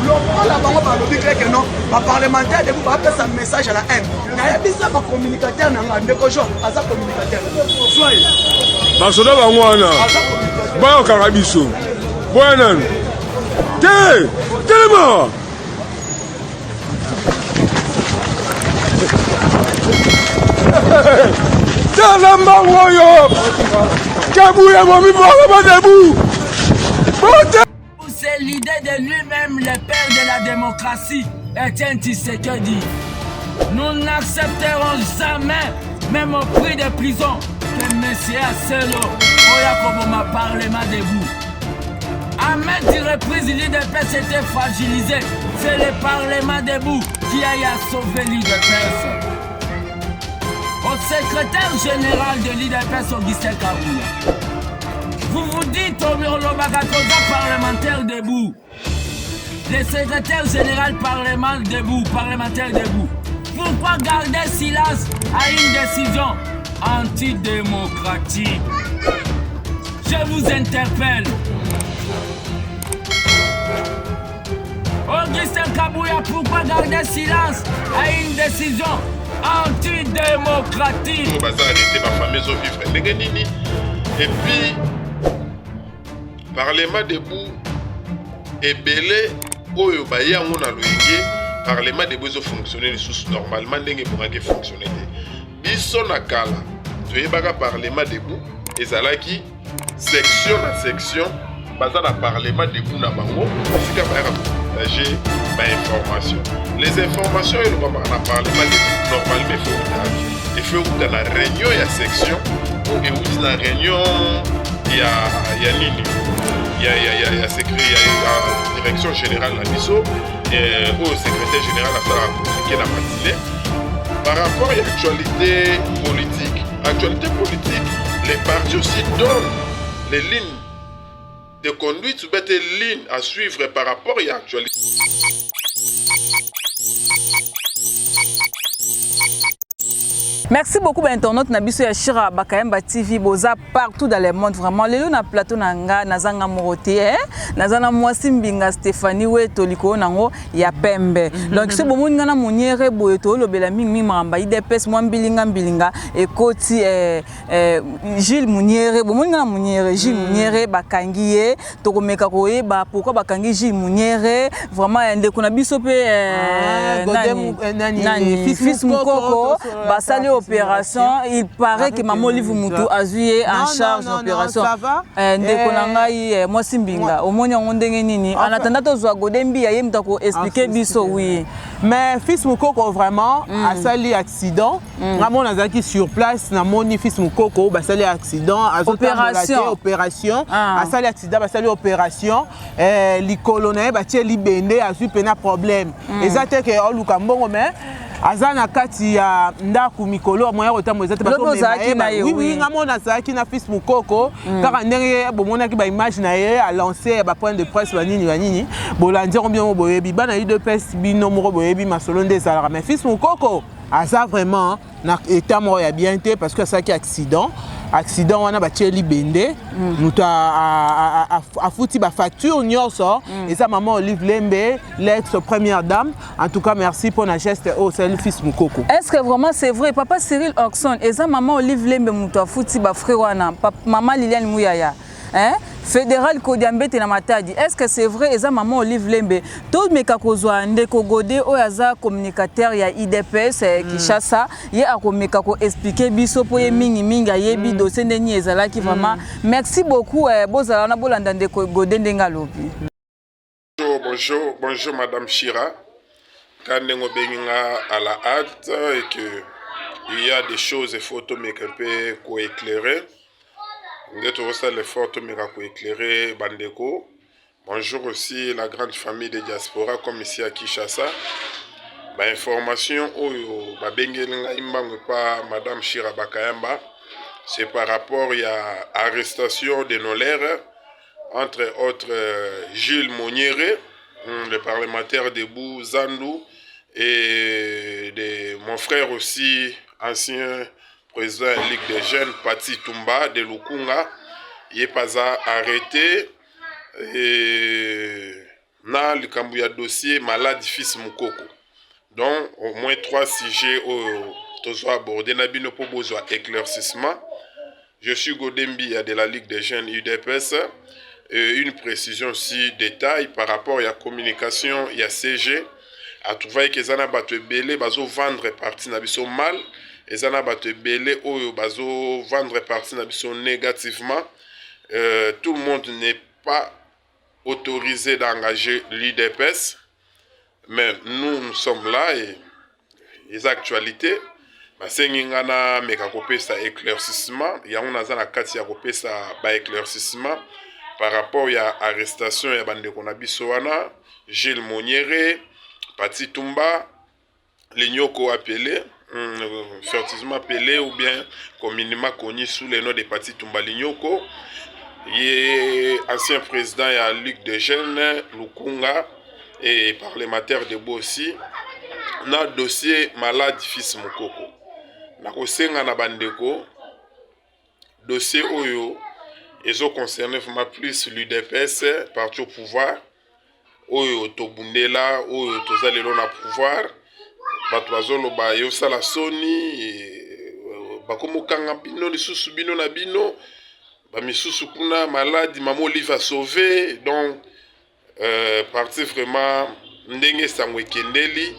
lokola bango balobi keke non baparlementaire debu bapesa message à la haine nayebisa bacommunicateur na nga ndeko jean aza communicateur soye basoda bango wana bayokaka biso boya nanu te telema tala mbango oyo kabuya momi parlement debout. C'est l'idée de lui-même, le père de la démocratie, Etienne Tshisekedi. Nous n'accepterons jamais, même au prix de prison, que M. Asselo Oyakoboma Parlement debout. À maintes reprises, l'IDPS était fragilisé. C'est le Parlement debout qui a sauvé l'IDPS. Au secrétaire général de l'IDPS, Augustin Kaboula. Vous vous dites au Lobakakosa parlementaire debout. Le secrétaire général parlementaire debout. Pourquoi garder silence à une décision antidémocratique? Je vous interpelle. Augustin Kabouya, pourquoi garder silence à une décision antidémocratique? Et puis, Parlement debout et belé oyo baya ngona loyenge Parlement debout zo fonctionner sous normalement ndenge pourrait fonctionner biso na kala toyebaka Parlement debout ezalaki section na section baza na Parlement debout na bango sika ba partager ba information les informations et le Parlement debout normalement il faut dans la réunion il y a section ou et la réunion il y a nini il y a secret, il y a direction générale la MISO et au secrétaire général qui est la matinée. Par rapport à l'actualité politique, les partis aussi donnent les lignes de conduite ou des lignes à suivre par rapport à l'actualité. Merci beaucoup internaute na biso ya Chira Bakayemba TV boza partout dans le monde vraiment lelo na plateau nanga nazanga morote nazana mwasi mbinga Stéphanie Weto liko nango ya pembe donc c'est bon nga na moniere boyeto lobela mingi mamba IDPS mbilinga ekoti Gilles Muniere bon nga na moniere Gilles Muniere bakangiye tokomeka koyeba pourquoi bakangi Gilles Muniere vraiment ndeko na biso pe nani fils Mukoko basali opération il paraît que maman Olive Moutou a joué en charge l'opération ndeko na ngai moi simbinga omoni ngo ndenge nini en attendant tozwa godembi ya yemta ko expliquer biso oui mais fils Mukoko vraiment a sali accident vraiment nazaki sur place na moni fils Mukoko basali accident opération a sali accident basali opération likolo na batie libende azu pena problème ezate que oluka mbongo mais azana kati ya ndaku mikolo moya kotambo ezate bato oui ngamona zaki na fils Mukoko kaka ndenge bomona ki ba image na ye a lancé ba point de presse banini bolandi combien boyebi bana IDPS bino moko boyebi masolo nde ezalaka mais fils Mukoko aza vraiment na état moko ya bien te parce que ça qui accident wana batie libende mutu afuti ba facture nyonso et ça maman Olive Lembe l'ex-première dame en tout cas merci pour la geste au seul fils Mukoko. Est-ce que vraiment c'est vrai papa Cyril Oxon et ça maman Olive Lembe mutu afuti ba frère wana maman Liliane Mouyaya fédéral Kodiambete na Matadi est-ce que c'est vrai et ça maman Olive Lembe tout meka kozwa ndeko Godé oyaza communicateur ya IDPS Kinshasa ye akomeka ko expliquer biso po ye mingi ayebi dossier ndeni ezala ki vraiment merci beaucoup bozala na bolanda ndeko Godé ndenga lobi. Bonjour madame Chira quand on benga à la hâte et que il y a des choses et photos mais qu'on peut éclairer. L'effort éclairer Bandeko. Bonjour aussi la grande famille de diaspora comme ici à Kinshasa. Information madame Chira Bakayemba, c'est par rapport à l'arrestation de nos lèvres, entre autres Gilles Muniere, le parlementaire de Zandou, et de mon frère aussi, ancien président de la Ligue des Jeunes, Pati Tumba de Lukunga, il est pas arrêté. Et na le Kambouya dossier malade fils Moukoko. Donc, au moins 3 sujets au abordé Nabino pour besoin éclaircissement. Je suis Godembi de la Ligue des jeunes UDPS. Une précision aussi, détail par rapport à la communication, il y a CG. À trouver que Zana Bato Belé, bazo vendre partie nabiso mal. Et Zana Bato Belé, bazo vendre partie nabiso négativement. Tout le monde n'est pas autorisé d'engager l'UDPS. Mais nous sommes là et les actualités. C'est un éclaircissement. Il y a un éclaircissement par rapport à l'arrestation de Bande Gilles Moniere, Pati Tumba, les Nyoko appelés, fertisement appelé ou bien communément connu sous le nom de Pati Tumba Linyoko. Il est ancien président de la Ligue des jeunes, Lukunga, et parlementaire de Bo aussi. Dans le dossier malade fils Moukoko. Nakosenga na bandeko, dossier Oyo, ils ont concerné vraiment plus l'UDPS, parti au pouvoir. Oyo Tobundela, Oyo Tozalelo na pouvoir. Batouazolo ba yosa la Sony, bakomokanga bino, lisusu bino na bino, bamisusu kuna malade, maman Olive sauvé. Donc, parti vraiment, ndenge sangwe kendeli.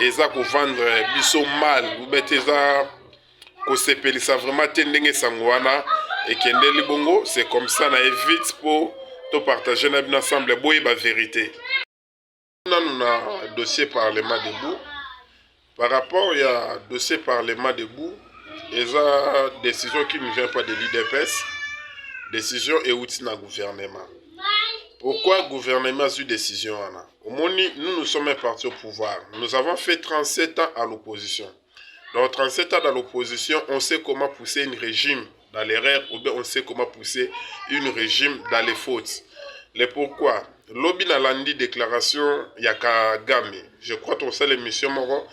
Eza ko vendre biso mal ou beteza ko sepelisa vraiment tendenge sangwana et kendeli bongo. C'est comme ça na évite pour to partager na bien ensemble boye ba vérité. On a dossier parlement debout. Par rapport à dossier parlement debout, eza décision qui ne vient pas de l'UDPS, décision et outil na gouvernement. Pourquoi le gouvernement a eu décision? Nous sommes un parti au pouvoir. Nous avons fait 37 ans à l'opposition. Dans 37 ans à l'opposition, on sait comment pousser un régime dans l'erreur ou bien on sait comment pousser un régime dans les fautes. Le pourquoi? Lobby n'a landi déclaration il y a Kagame. Je crois que c'est l'émission Moro.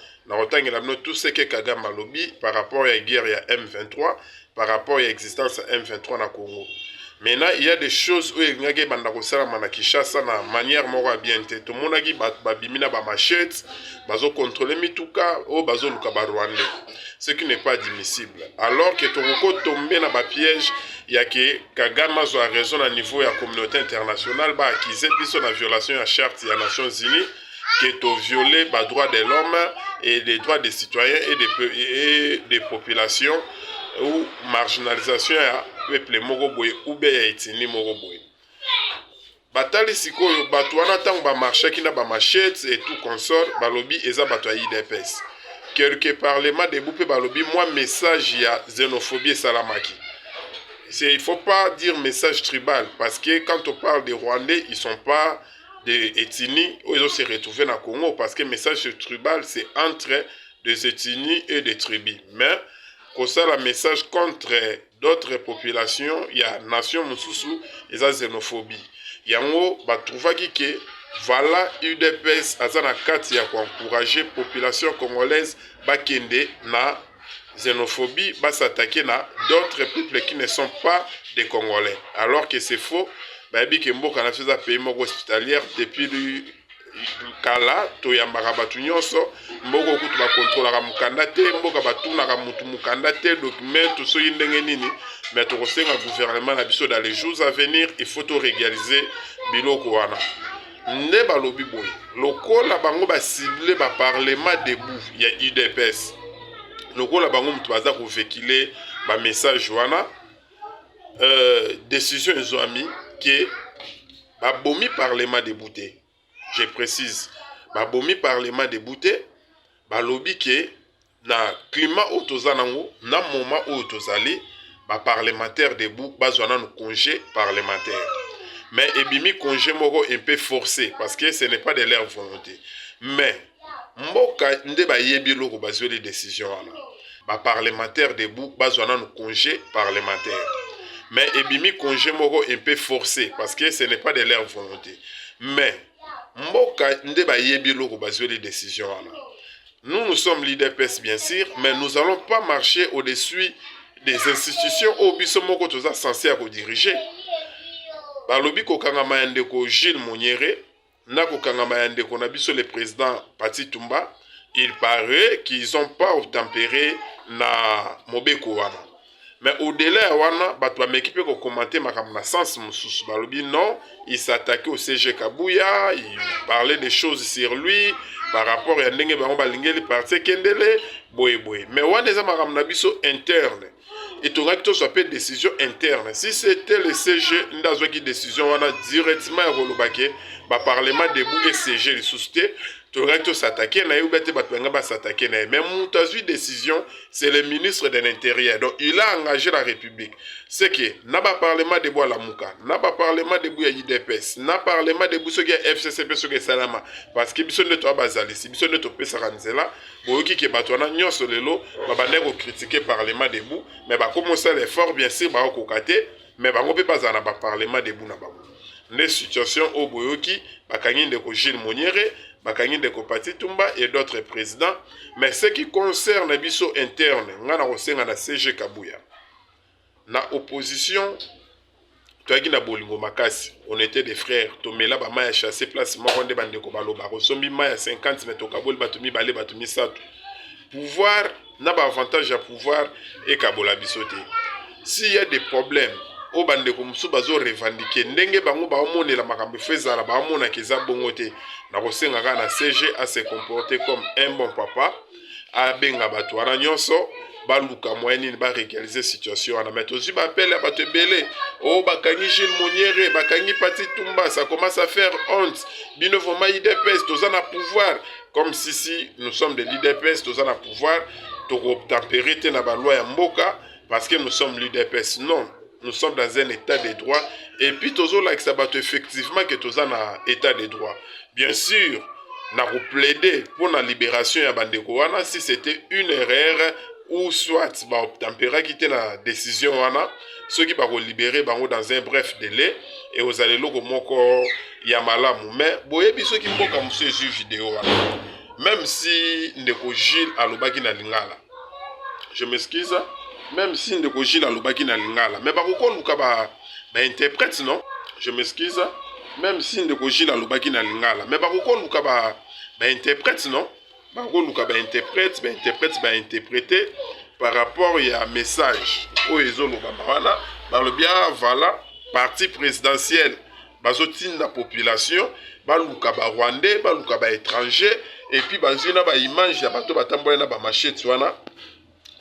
Tout ce que Kagame a lobby par rapport à la guerre il y a M23, par rapport à l'existence M23 dans le Congo. Maintenant, il y a des choses où il y a des choses de manière bien. Tout le monde a dit que machette, bazo contrôler mituka ou bazo luka Rwandais. Ce qui n'est pas admissible. Alors que Toroko tombé dans le piège, il y a que Kagame a raison à niveau de la communauté internationale, qui est la violation de la charte des Nations Unies, qui est violé les droits de l'homme et les droits des citoyens et des populations ou marginalisation ya peuple moroboye ou bien ya etini moroboye. Batali sikoyo batu wana tango ba marché ki na ba machette et tout consort balobi eza batu ya IDPS. Quelque parlement de boupé balobi moi message ya xénophobie salamaki. Il faut pas dire message tribal parce que quand on parle des Rwandais, ils sont pas des ethnies où ils ont se retrouver dans le Congo parce que message tribal c'est entre des ethnies et des tribus. Mais comme ça, le message contre d'autres populations, il y a nation Moussousou, il y a xénophobie. Il y a que voilà, UDPS, Azana Kati, a encouragé la population congolaise à na xénophobie, à s'attaquer à d'autres peuples qui ne sont pas des Congolais. Alors que c'est faux, il y a un pays hospitalière depuis kala to ya marabatu nyonso mboko kutu ba contrôler mukanda te mboka batuna ka mutu mukanda te document to so yindenge nini mais to kosenga gouvernement na biso dans les jours à venir il faut to régulariser biloko wana nde balobi boy lokola bango ba cibler ba parlement debout ya UDPS lokola bango mutu baza ko véhiculer ba message wana décision ils ont mis que ba bomi parlement débouté. Je précise, babomi parlement débouté, balobi ke na climat où tozanango, na moment où tozali, ba parlementaire debout, bazwana no congé parlementaire. Mais ebimi congé moko un peu forcé parce que ce n'est pas de leur volonté. Mais mboka nde ba yebi loko bazwe les décisions là. Ba parlementaire debout, bazwana no congé parlementaire. Mais ebimi congé moko un peu forcé parce que ce n'est pas de leur volonté. Mais mboka nde ba yebi loko bazwe les décisions là. Nous sommes l'UDPS bien sûr, mais nous n'allons pas marcher au-dessus des institutions où biso moko toza censé à diriger. Balobi ko kanga mayande ko Gilles Moniere na kokangama ya ndeko na biso le président Pati Tumba, il paraît qu'ils ont pas obtempéré na mobeko wana. Mais au-delà ya wana, bato bameki pe ko commenter makambo na sens mususu balobi non, il s'attaquait au CG Kabuya, il parlait des choses sur lui par rapport à ndenge bango balingeli parti kendele boye boye. Mais wana eza makambo na biso interne. Et tout que soit pas décision interne. Si c'était le CG ndazo qui décision wana directement ya kolobake ba parlement debout et CG le sousté tout que s'attaquer na yubete batwenga ba s'attaquer na même mutazu décision c'est le ministre de l'intérieur. Donc il a engagé la République. C'est que na ba parlement debout à la Mouka, na ba parlement debout à IDPS, na parlement debout ce qui est FCCP ce qui est Salama parce que biso ne to bazali, si biso ne to pesa ranzela, boyoki ke batwana nyonso lelo ba bandeko critiquer parlement debout, mais ba commencer l'effort bien sûr ba kokate, mais ba ngope pas na ba parlement debout na ba. Les situations au boyoki bakangi ndeko Gilles Moniere, bakangi ndeko Pati Tumba et d'autres présidents, mais ce qui concerne biso interne ngana kosenga na CG Kabuya na opposition toaki na bolingo makasi, on était des frères, tomela ba maya chassé place moko nde bandeko baloba kosombi maya 50 mais tokaboli batumi bale batumi sato pouvoir na ba avantage ya pouvoir et kabola bisote. S'il y a des problèmes o bandeko musu bazo revendiquer ndenge bango ba omonela makambo fezala ba omona keza bongo te na kosenga na CG à se comporter comme un bon papa a benga bato wana nyonso baluka moyeni ba réaliser situation wana mais aussi ba appelle à bato belé o bakangi Gilles Moniere bakangi Pati Tumba, ça commence à faire honte bino voma IDPS tozana pouvoir comme si nous sommes des l'IDPS tozana pouvoir to obtempérer te na ba loi ya mboka parce que nous sommes l'IDPS. Non, nous sommes dans un état de droit et puis toujours là que ça bat effectivement que tous en a état de droit. Bien sûr, n'a plaidé pour la libération ya bandeko wana si c'était une erreur ou soit ba obtempérer quitter la décision wana ceux qui va libérer bango dans un bref délai et vous allez loko moko ya malamu mais boyebi ceux qui mboka monsieur juge vidéo wana même si ndeko Gilles alobaki na lingala. Je m'excuse. Même si ndeko Gilles alobaki na lingala mais bakoko luka ba interprète non, je m'excuse. Même si ndeko Gilles alobaki na lingala mais bakoko luka ba interprète non, bakoko luka ba interprète ba interpréter par rapport à message o ezoloba wana balobi voilà parti présidentiel bazotinda population baluka ba rwandais baluka ba étranger et puis bazina ba image ya bato batambola na ba machette wana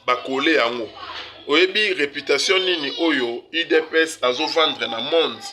bakole yango. Oyebi réputation nini oyo IDPS azo vendre na monde.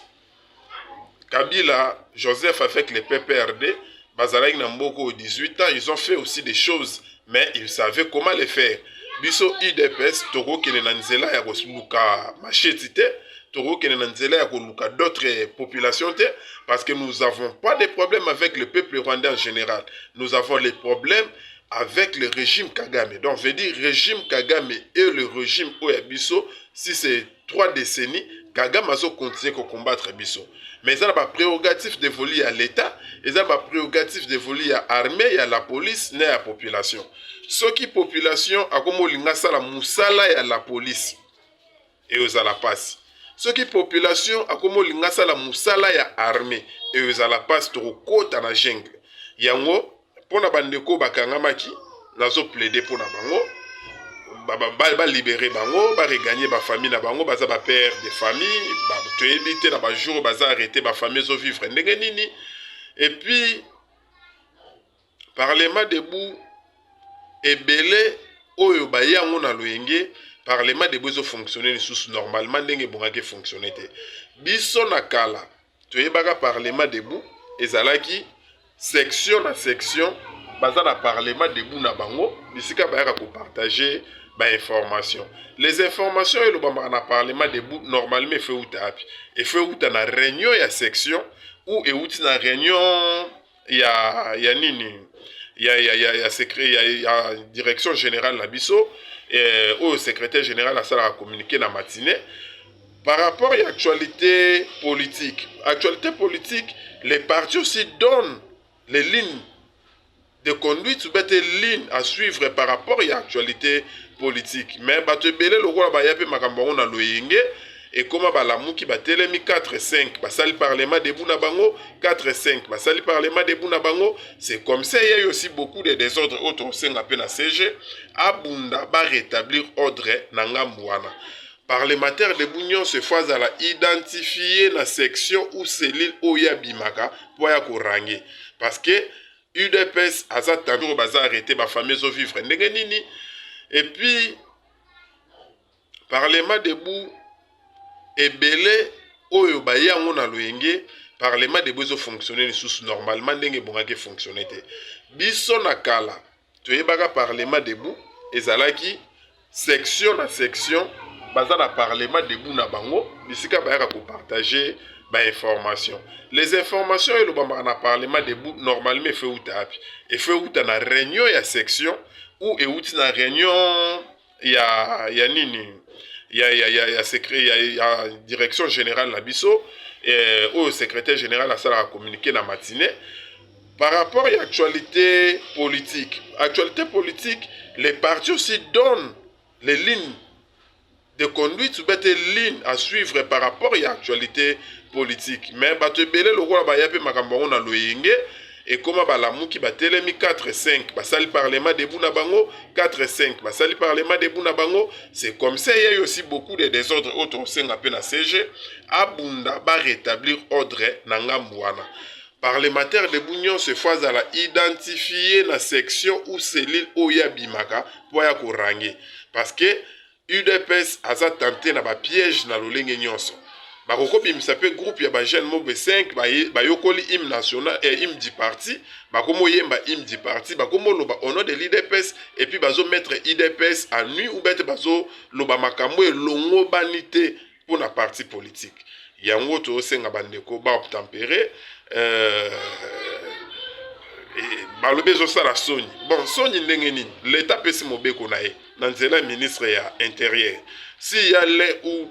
Kabila, Joseph avec les PPRD, bazalaki na mboko 18 ans, ils ont fait aussi des choses, mais ils savaient comment les faire. Biso IDPS toko kene na nzela ya koluka machete te, toko kene na nzela ya koluka d'autres populations te, parce que nous avons pas de problème avec le peuple rwandais en général. Nous avons les problèmes avec le régime Kagame. Donc, veut dire régime Kagame et le régime Oyabiso, si c'est 3 décennies, Kagame a continué à combattre Biso. Mais il y a pas prérogatif dévolu à l'État, il y a pas prérogatif dévolu à l'armée, à la police, ni à la population. Ce qui population a comme l'ingasa la moussala et à la police et aux à la passe. Ce qui population a comme l'ingasa la moussala et à l'armée et aux à la passe trop côte à la jungle. Yango pona bandeko bakangamaki nazo plaider pona bango ba libérer bango ba regagner ba famille na bango baza ba père de famille ba toyebite na ba jour baza arrêter ba famille zo vivre ndenge nini et puis parlement debout ebele oyo ba yango na loyenge parlement debout zo fonctionner sous normalement ndenge bongaki fonctionner te biso na kala toyebaka parlement debout ezalaki section na section baza na parlement debout na bango bisika bayaka ko partager ba information les informations et le bamba na parlement debout normalement fait utapi et fait uta na réunion ya section ou et uti na réunion ya nini ya secret ya direction générale na biso et au secrétaire général a ça a communiqué na matinée par rapport à l'actualité politique. Actualité politique, les partis aussi donnent les lignes de conduite ou des lignes à suivre par rapport à l'actualité politique. Mais bato belé le roi bayape makambo na loyenge et comment balamuki batelemi 4-5 basali parlement debout na bango 4-5 basali parlement debout na bango. C'est comme ça il y a eu aussi beaucoup de désordres autres senga pe na CG abunda ba rétablir ordre na ngambu wana. Parlementaire de Bounion se fois à la identifier la section ou cellule oya bimaka pour ya korangi parce que UDPS a toujours baza arrêté ba famille zo vivre ndenge nini. Et puis parlement debout ebele oyo ba yango na loyenge parlement debout zo fonctionner sous normalement ndenge bongaki fonctionner te biso na kala toyebaka parlement debout ezalaki section na section baza na parlement debout na bango bisika bayaka ko partager ba information. Les informations et le bamba na parlement debout normalement fait utapi et fait uta na réunion ya section ou et uti na réunion ya nini ya secret ya direction générale na biso et au secrétaire général a ça communiqué na matinée par rapport à l'actualité politique. Actualité politique, les partis aussi donnent les lignes de conduite ou des lignes à suivre par rapport à l'actualité politique. Mais bato belé le roi ba yape makambo na loyenge et comment balamuki batelemi 4-5 basali parlement debout na bango 4-5 basali parlement debout na bango. C'est comme ça il y a eu aussi beaucoup de désordres autres senga pe na CG abunda ba rétablir ordre na ngambu wana. Parlementaire de Bounion se fois à la identifier la section ou cellule oya bimaka pour ya korangi parce que UDPS a tenté na ba piège na lolenge nyonso. Ba kokobi misape groupe ya ba jeune mobe 5 ba yokoli hymne national et hymne du parti, ba komo yemba hymne du parti, ba komo loba au nom de l'UDPS et puis bazo mettre UDPS à nu ou bête bazo loba makambo e longo banité pour na parti politique. Yango to senga bandeko ba obtempérer balobi ezosala soni bon soni ndenge nini l'état pesi mobeko na ye na nzela ministre ya intérieur si ya le ou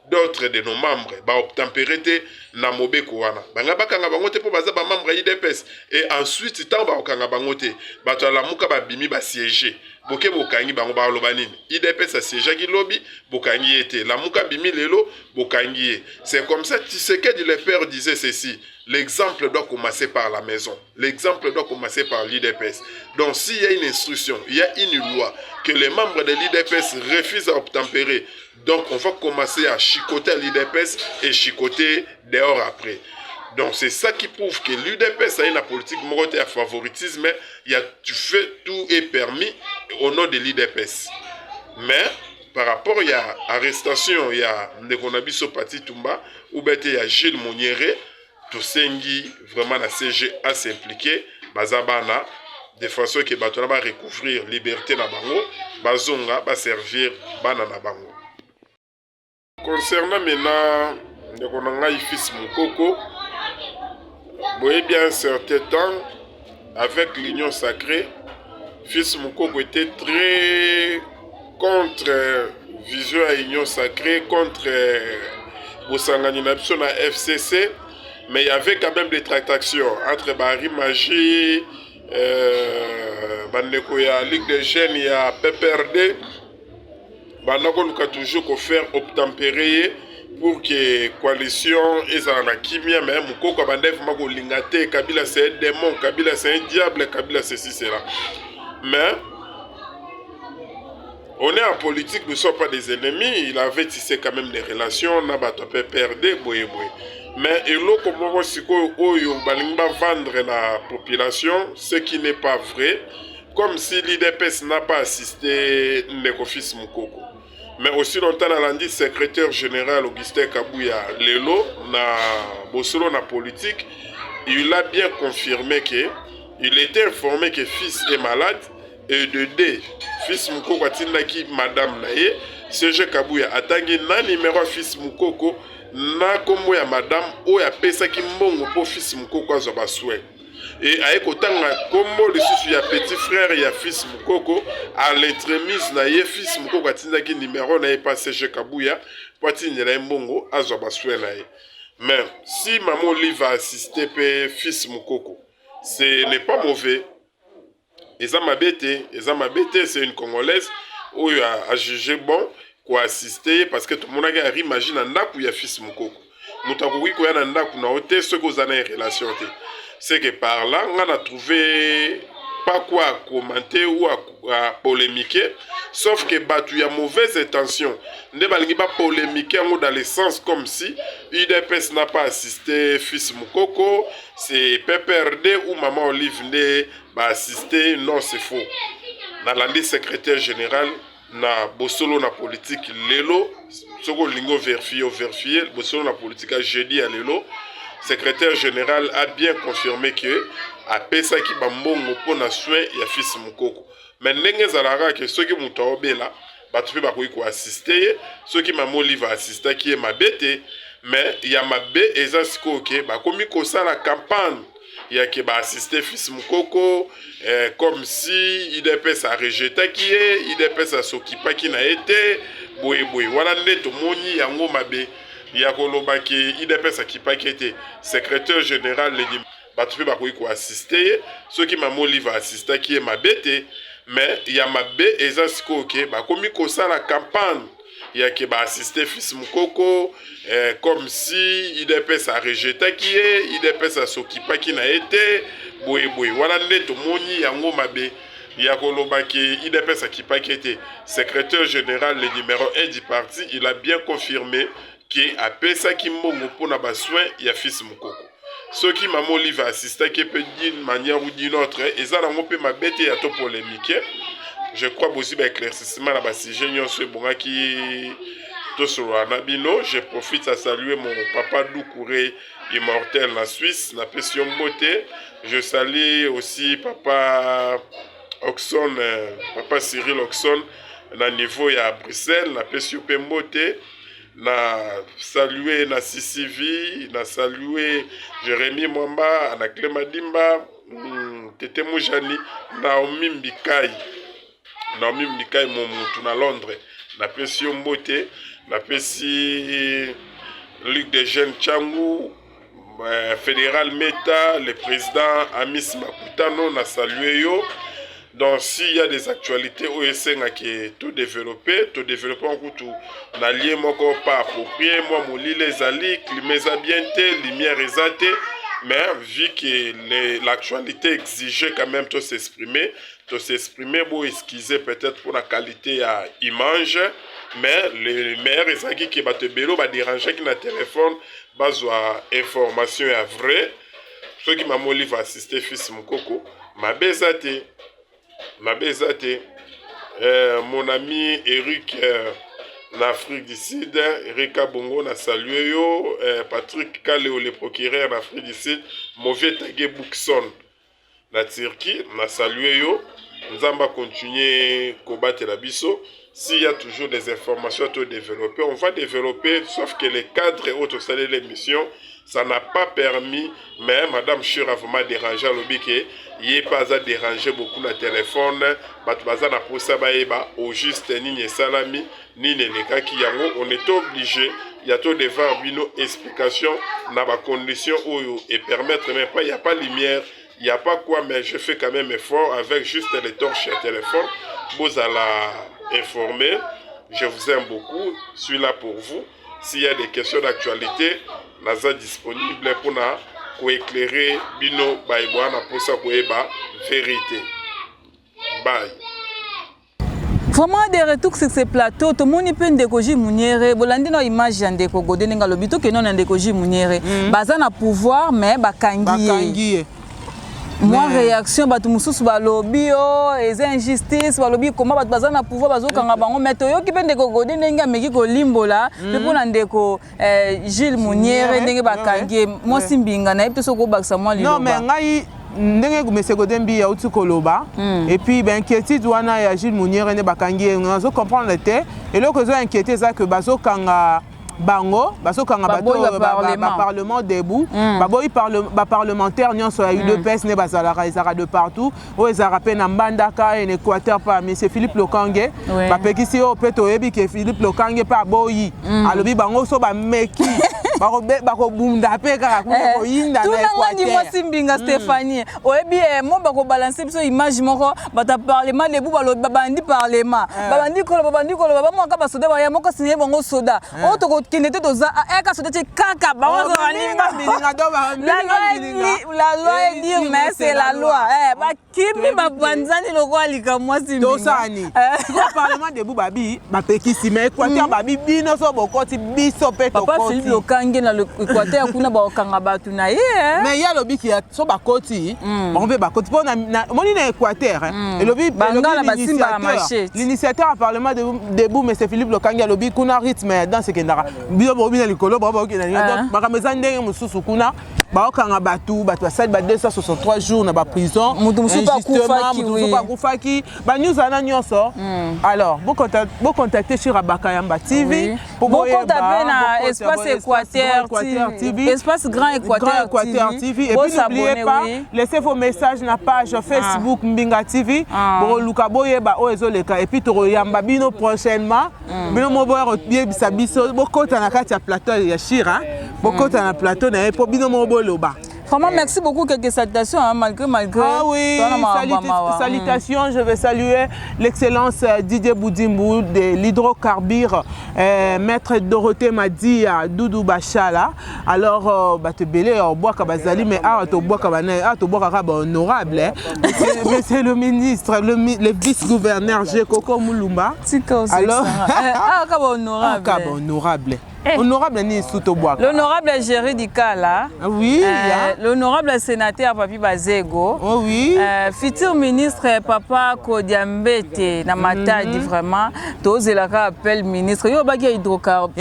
d'autres de nos membres ba obtempérer te na mobeko wana banga bakanga bango te po baza ba membre ya UDPS et ensuite tant ba okanga bango te bato alamuka babimi ba siéger boke bokangi bango ba loba nini UDPS a siéger ki lobby bokangi ete lamuka bimi lelo bokangi. C'est comme ça Tshisekedi le père disait ceci: l'exemple doit commencer par la maison. L'exemple doit commencer par l'UDPS. Donc s'il y a une instruction, il y a une loi que les membres de l'UDPS refusent à obtempérer, donc on va commencer à chicoter l'UDPS et chicoter dehors après. Donc c'est ça qui prouve que l'UDPS a une politique morale à favoritisme. Tu fais tout est permis au nom de l'UDPS. Mais par rapport à l'arrestation, il y a Ndekonabiso Pati Tumba ou bien il y a Gilles Moniere, tout sengi vraiment la CG à s'impliquer, bazabana de façon que batona va recouvrir liberté na bango, bazonga va servir bana na bango. Concernant maintenant Ndekonanga fils Mukoko, voyez bien un certain temps avec l'union sacrée, fils Mukoko était très contre vision à l'union sacrée, contre Bosangani Napso na FCC. Mais il y avait quand même des tractations entre Barry Magie, Bandekoya, Ligue des Jeunes, il y a PPRD. Banako nous a toujours faire obtempérer pour que la coalition et en Kimia, mais Moukoko Bandef Mago Lingate, Kabila c'est un démon, Kabila c'est un diable, Kabila c'est ceci, c'est là. Mais on est en politique, nous ne sommes pas des ennemis. Il avait tissé quand même des relations, on a perdu, boye. Mais il y a comme si on va vendre la population, ce qui n'est pas vrai, comme si l'IDPS n'a pas assisté Nekofis Mukoko. Mais aussi longtemps, on a dit secrétaire général Augustin Kabouya Lelo, na Bosolo na politique, il a bien confirmé qu'il était informé que fils est malade et de deux, fils Mukoko a dit madame Naye, CG Kabouya a tangi na numéro fils Mukoko na kombo ya madame o ya pesa ki mbongo po fils Mukoko azoba souhait. Et aye kotanga kombo le susu ya petit frère ya fils Mukoko à l'entremise na ye fils Mukoko atinda ki numéro na ye pas CG Kabouya po atinela mbongo azoba souhait na ye. Mais si maman Oli va assister pe fils Mukoko, ce n'est pas mauvais. Eza mabete, c'est une Congolaise où a jugé bon ko assister parce que tout le monde a imagine ndaku ya fils mukoko mutakoki ko ya na ndaku na hotel ce que zana relation te c'est que par là on a trouvé pas quoi commenter ou à polémiquer sauf que batu ya mauvaise intention ne balingi ba polémiquer dans le sens comme si UDPS n'a pas assisté fils mukoko c'est PPRD ou maman Olive ne ba assister non c'est faux na l'andi secrétaire général na bosolo na politique lelo soko lingo vérifier bosolo na politique a jeudi à lelo secrétaire général a bien confirmé que a pesa ki bambongo pona soin ya fils mukoko mais ndenge zalaka que ceux qui mutobela batu pe bakoki ko assister ceux qui maman Olive assister qui est mabete mais ya mabe eza siko ke bakomi ko sala campagne il y a qui va assister fils mukoko comme si il dépêche à rejeter qui est il dépêche à s'occuper qui n'a été boy voilà neto moni yango mabe ya koloba ki il dépêche à qui pas qui était secrétaire général le dit batu ba ko assister ceux qui maman Olive assister qui est mabete mais il y a mabe ezasiko ke ba komi ko ça la campagne il y a qui va assister fils mukoko comme si il dépêche à rejeter qui est il dépêche à s'occuper qui n'a été boy voilà neto moni yango mabe ya koloba ki il dépêche à qui pas qui était secrétaire général le numéro 1 du parti il a bien confirmé qui a pesa ki mbongo pona ba soin ya fils mukoko ceux qui maman Olive assister qui peut d'une manière ou d'une autre ezala ngo pe mabete ya to polémique je crois aussi ba éclaircissement la ba sujet nyonso bonga ki to solana bino je profite à saluer mon papa Doucouré immortel en Suisse na pression beauté je salue aussi papa Oxon papa Cyril Oxon na niveau ya Bruxelles na pression beauté na saluer na Sisivi na saluer Jérémy Mwamba na Clémadimba Tete Moujani Naomi Mbikai mon mutu na Londres na pression beauté na pesi Ligue des jeunes Tchangou fédéral Meta le président Amis Makutano na saluer yo. Donc s'il y a des actualités OSN qui est tout développé en tout n'allié moko pas approprié moi mon les ali climat ambienté lumière exaltée mais vu que l'actualité exigeait quand même de s'exprimer bon excuser peut-être pour la qualité à image mais les meilleurs ezaki qui va te bélo va déranger qui na téléphone bazwa information à vrai ceux qui m'a Olive assister fils mukoko ma bezate mon ami Eric l'Afrique du Sud Eric Bongo na salué yo Patrick Kaleo le procureur d'Afrique du Sud mauvais tagué Bookson la Turquie na salué yo nous allons continuer combattre la biso s'il y a toujours des informations à développer on va développer sauf que les cadres et autres salles de l'émission ça n'a pas permis, mais Madame Chira vraiment dérangé à l'obéqué. Il n'est pas à déranger beaucoup le téléphone. Batbaza n'a pas ça au juste ni salami ni les cas qui on est obligé. Il y a tout des varbino explications dans ma condition et permettre même pas il n'y a pas de lumière, il n'y a pas quoi mais je fais quand même effort avec juste les torches à téléphone. Vous allez informer. Je vous aime beaucoup. Je suis là pour vous. S'il y a des questions d'actualité, naza disponible pour na éclairer bino baibwana pour ça koeba vérité. Bye. Vraiment des retours sur ce plateau, tout le monde peut ndékoji muniere, bolandi no image ya ndeko godé nga lobito ke non ndékoji muniere. Baza na pouvoir mais bakangi. Moi réaction batu mususu balobi o les injustices balobi comment batu baza na pouvoir bazokanga bango meto yo ki pende kokode ndenge ameki ko limbola pe pona ndeko Gilles Muniere ndenge bakangi mo simbinga na epto soko bakisa moi liloba. Non mais ngai ndenge gumese godembi ya utu koloba et puis ben inquiétude wana ya Gilles Muniere ne bakangi ngazo comprendre le té et là que zo inquiété ça que bazokanga bango basokanga bato parlement debout baboyi parlementaire nyonso ya UDPS ne bazalaka ezaka de partout o ezaka pe na Mbandaka en Équateur pa monsieur Philippe Lokange bapekisi o peto yebi ke Philippe Lokange pa boyi alobi bango so ba meki bakobunda pe kaka koyinda na Équateur. Mwasi Mbinga Stéphanie. Oyebi mo bako balancer biso image moko bata parlement debout babandi parlement. Babandi kolo ba mo ka basoda ba ya moko signé bongo soda. O to ko kinete to za eka soda ti kaka ba wa la loi est dire mais c'est la loi. Ba kimi ba banzani loko alika mwasi Mbinga. Tosani. Ko parlement debout babi ba pekisi mais Équateur babi bino so bokoti biso pe to Papa Philippe Lokange na l'Équateur kuna ba okanga batu na ye. Mais ya lobi ki so bakoti, on veut bakoti po na moni na Équateur et lobi l'initiateur à parlement debout mais c'est Philippe Lokange lobi kuna rythme dans ce kendara. Bio bobi na likolo ba boki na donc bakameza ndenge mususu kuna ba okanga batu basali ba 263 jours na ba prison. Mutu musupa kufaki ba news ana nyonso. Alors, vous contactez sur Bakayamba TV. Vous contactez na Espace Équateur TV. Espace Grand Équateur TV. Et puis n'oubliez pas, laissez vos messages na page Facebook Mbinga TV. Bon luka boye ba oezoleka et puis toroyamba bino prochainement. Bino moboya bien bisabiso. Bokota na kati ya plateau ya Shira. Bokota na plateau na po bino moboloba. Vraiment, merci beaucoup. Quelques salutations, hein, malgré. Ah oui, salutations. Je vais saluer l'excellence Didier Boudimou de l'hydrocarbure, maître Dorothée Madia, Doudou Bachala. Alors, te belé, bois kabazali, mais to bois kabane, to bois kaba honorable. Monsieur le ministre, le vice-gouverneur Jekoko Moulumba. Alors, kaba honorable. Kaba honorable. Honorable ni Soutoboaka. L'honorable Géry Dikala. Oui. L'honorable sénateur Papi Bazego. Oh oui. Futur ministre Papa Kodiambete na Matadi vraiment. Tous les appel ministre. Yo baki hydrocarbures.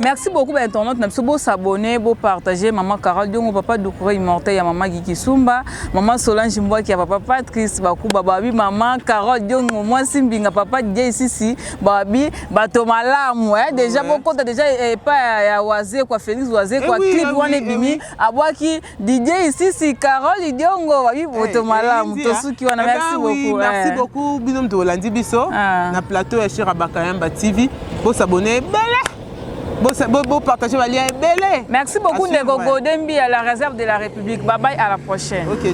Merci beaucoup internaute. N'a beau s'abonner, beau partager. Maman Carole Diongo, Papa Doukouré immortel, ya Maman Giki Sumba, Maman Solange Mbouaki, ya Papa Patrice Bakuba Babi, Maman Carole Diongo, moi Simbinga, Papa Dieu ici, Babi. Bato malamu déjà beaucoup déjà pas ya Oazé quoi Félix Oazé quoi clip wana bimi abwaki DJ ici si Carole Diongo babi bato malamu to suki wana merci beaucoup binom to landi biso na plateau ya Shira Bakayamba TV pour s'abonner beau partager va lien belé. Merci beaucoup Ndego Godembi à la réserve de la République. Bye bye, à la prochaine. OK.